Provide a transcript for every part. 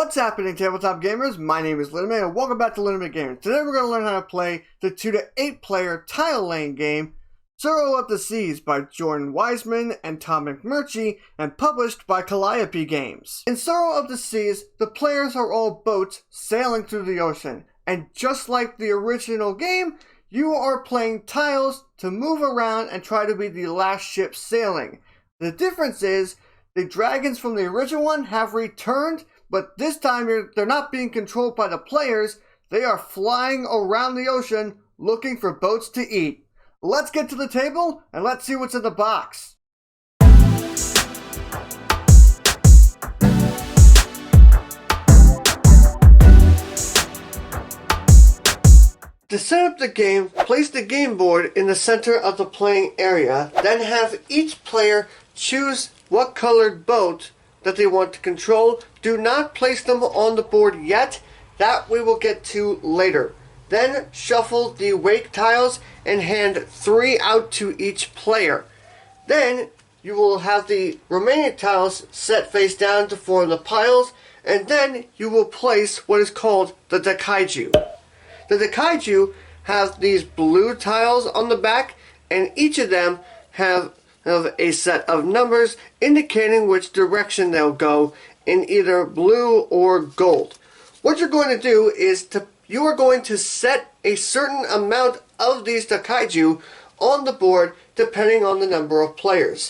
What's happening, tabletop gamers? My name is LeunameGames and welcome back to LeunameGames. Today we're going to learn how to play the 2 to 8 player tile laying game Tsuro of the Seas by Jordan Weisman and Tom McMurchie and published by Calliope Games. In Tsuro of the Seas, the players are all boats sailing through the ocean, and just like the original game, you are playing tiles to move around and try to be the last ship sailing. The difference is, the dragons from the original one have returned, but this time they're not being controlled by the players. They are flying around the ocean looking for boats to eat. Let's get to the table and let's see what's in the box. To set up the game, place the game board in the center of the playing area, then have each player choose what colored boat that they want to control. Do not place them on the board yet, that we will get to later. Then shuffle the wake tiles and hand 3 out to each player. Then you will have the remaining tiles set face down to form the piles, and then you will place what is called the Dakaiju. The Dakaiju have these blue tiles on the back, and each of them have a set of numbers indicating which direction they'll go in either blue or gold. What you're going to do is you are going to set a certain amount of these Dakaiju on the board depending on the number of players.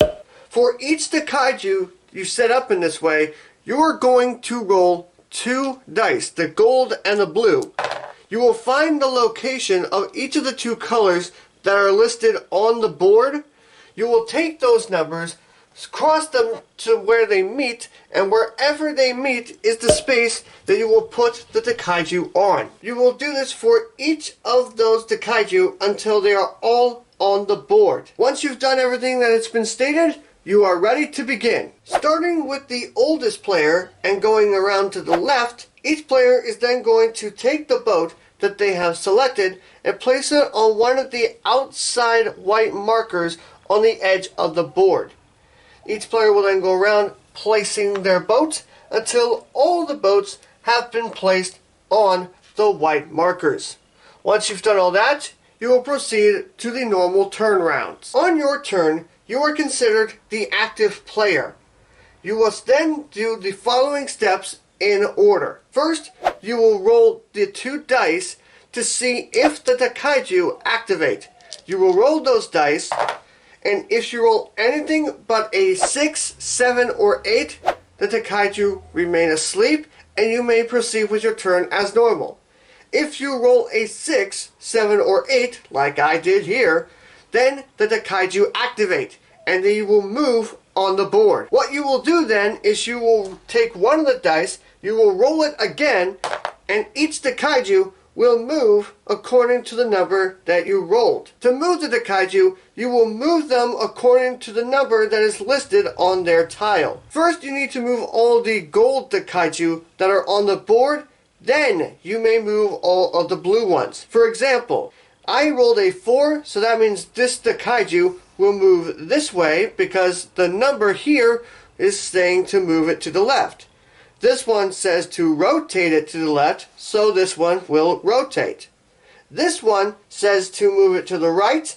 For each Dakaiju you set up in this way, you are going to roll 2 dice, the gold and the blue. You will find the location of each of the 2 colors that are listed on the board. You will take those numbers, cross them to where they meet, and wherever they meet is the space that you will put the Dakaiju on. You will do this for each of those Dakaiju until they are all on the board. Once you've done everything that has been stated, you are ready to begin. Starting with the oldest player and going around to the left, each player is then going to take the boat that they have selected and place it on one of the outside white markers on the edge of the board. Each player will then go around placing their boats until all the boats have been placed on the white markers. Once you've done all that, you will proceed to the normal turn rounds. On your turn, you are considered the active player. You must then do the following steps in order. First, you will roll the 2 dice to see if the Dakaiju activate. You will roll those dice, and if you roll anything but a 6, 7, or 8, the Dakaiju remain asleep, and you may proceed with your turn as normal. If you roll a 6, 7, or 8, like I did here, then the Dakaiju activate, and they will move on the board. What you will do then is you will take one of the dice, you will roll it again, and each Dakaiju will move according to the number that you rolled. To move the Dakaiju, you will move them according to the number that is listed on their tile. First, you need to move all the gold Dakaiju that are on the board, then you may move all of the blue ones. For example, I rolled a 4, so that means this Dakaiju will move this way because the number here is saying to move it to the left. This one says to rotate it to the left, so this one will rotate. This one says to move it to the right,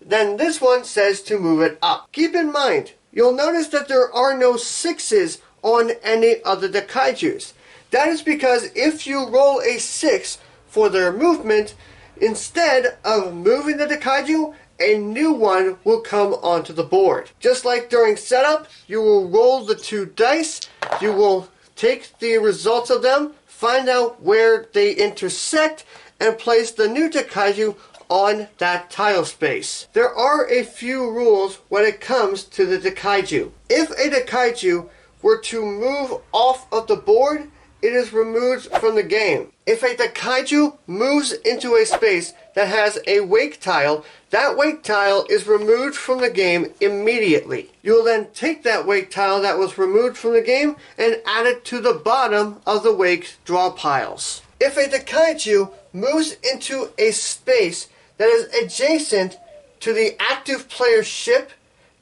then this one says to move it up. Keep in mind, you'll notice that there are no 6s on any of the Dakaijus. That is because if you roll a 6 for their movement, instead of moving the Dakaiju, a new one will come onto the board. Just like during setup, you will roll the 2 dice, you will take the results of them, find out where they intersect, and place the new Dakaiju on that tile space. There are a few rules when it comes to the Dakaiju. If a Dakaiju were to move off of the board, it is removed from the game. If a Dakaiju moves into a space that has a wake tile, that wake tile is removed from the game immediately. You will then take that wake tile that was removed from the game and add it to the bottom of the wake draw piles. If a Dakaiju moves into a space that is adjacent to the active player's ship,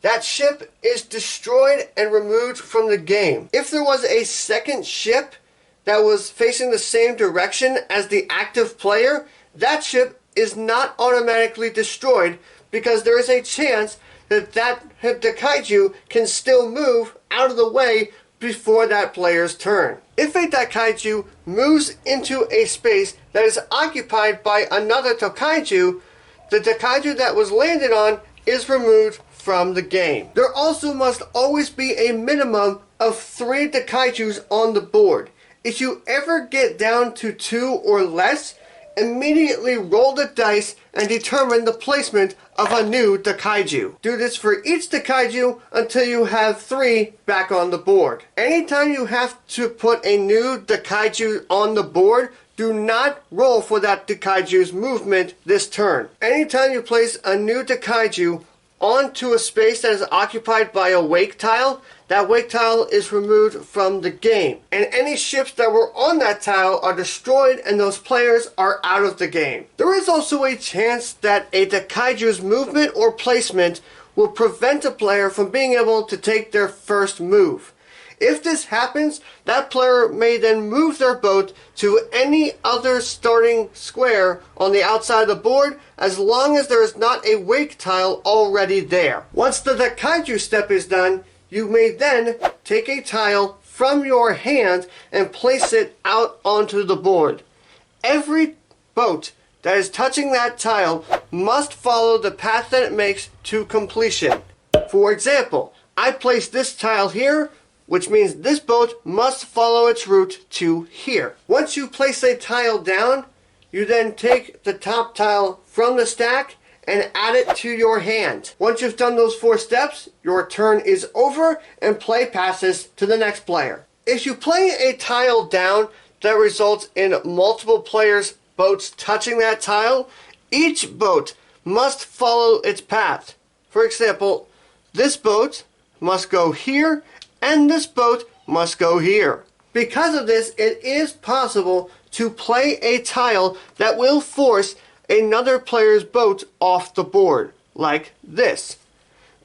that ship is destroyed and removed from the game. If there was a second ship that was facing the same direction as the active player, that ship is not automatically destroyed because there is a chance that the kaiju can still move out of the way before that player's turn. If a kaiju moves into a space that is occupied by another kaiju, the kaiju that was landed on is removed from the game. There also must always be a minimum of 3 kaijus on the board. If you ever get down to 2 or less, immediately roll the dice and determine the placement of a new kaiju. Do this for each kaiju until you have 3 back on the board. Anytime you have to put a new kaiju on the board, do not roll for that kaiju's movement this turn. Anytime you place a new kaiju onto a space that is occupied by a wake tile, that wake tile is removed from the game. And any ships that were on that tile are destroyed and those players are out of the game. There is also a chance that a kaiju's movement or placement will prevent a player from being able to take their first move. If this happens, that player may then move their boat to any other starting square on the outside of the board as long as there is not a wake tile already there. Once the kaiju step is done, you may then take a tile from your hand and place it out onto the board. Every boat that is touching that tile must follow the path that it makes to completion. For example, I place this tile here, which means this boat must follow its route to here. Once you place a tile down, you then take the top tile from the stack and add it to your hand. Once you've done those 4 steps, your turn is over and play passes to the next player. If you play a tile down that results in multiple players' boats touching that tile, each boat must follow its path. For example, this boat must go here and this boat must go here. Because of this, it is possible to play a tile that will force another player's boat off the board, like this.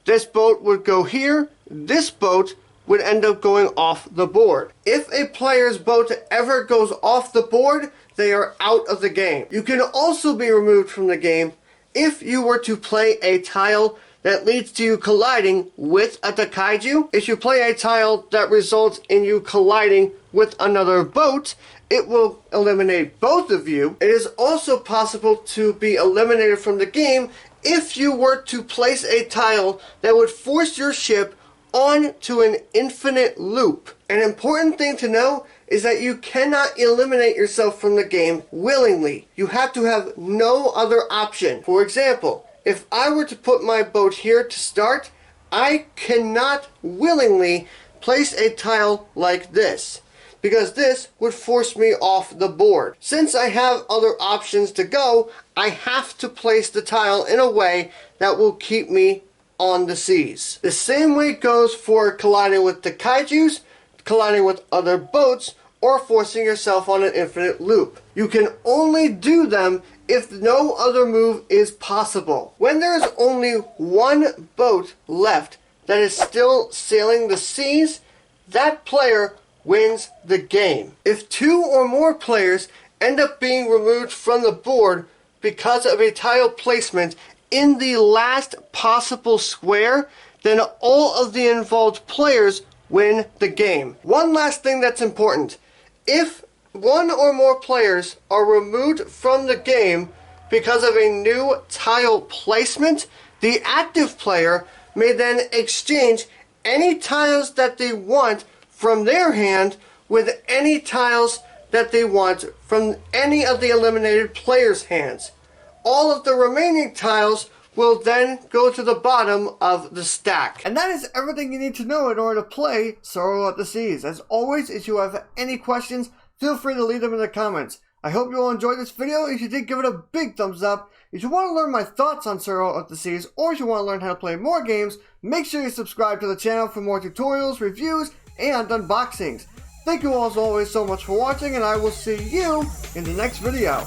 This boat would go here, this boat would end up going off the board. If a player's boat ever goes off the board, they are out of the game. You can also be removed from the game if you were to play a tile that leads to you colliding with a kaiju. If you play a tile that results in you colliding with another boat, it will eliminate both of you. It is also possible to be eliminated from the game if you were to place a tile that would force your ship onto an infinite loop. An important thing to know is that you cannot eliminate yourself from the game willingly. You have to have no other option. For example, if I were to put my boat here to start, I cannot willingly place a tile like this, because this would force me off the board. Since I have other options to go, I have to place the tile in a way that will keep me on the seas. The same way goes for colliding with the kaijus, colliding with other boats, or forcing yourself on an infinite loop. You can only do them if no other move is possible. When there is only one boat left that is still sailing the seas, that player wins the game. If 2 or more players end up being removed from the board because of a tile placement in the last possible square, then all of the involved players win the game. One last thing that's important. If 1 or more players are removed from the game because of a new tile placement, the active player may then exchange any tiles that they want from their hand with any tiles that they want from any of the eliminated players' hands. All of the remaining tiles will then go to the bottom of the stack. And that is everything you need to know in order to play Tsuro at the Seas. As always, if you have any questions, feel free to leave them in the comments. I hope you all enjoyed this video. If you did, give it a big thumbs up. If you want to learn my thoughts on Tsuro at the Seas, or if you want to learn how to play more games, make sure you subscribe to the channel for more tutorials, reviews, and unboxings. Thank you all as always so much for watching, and I will see you in the next video.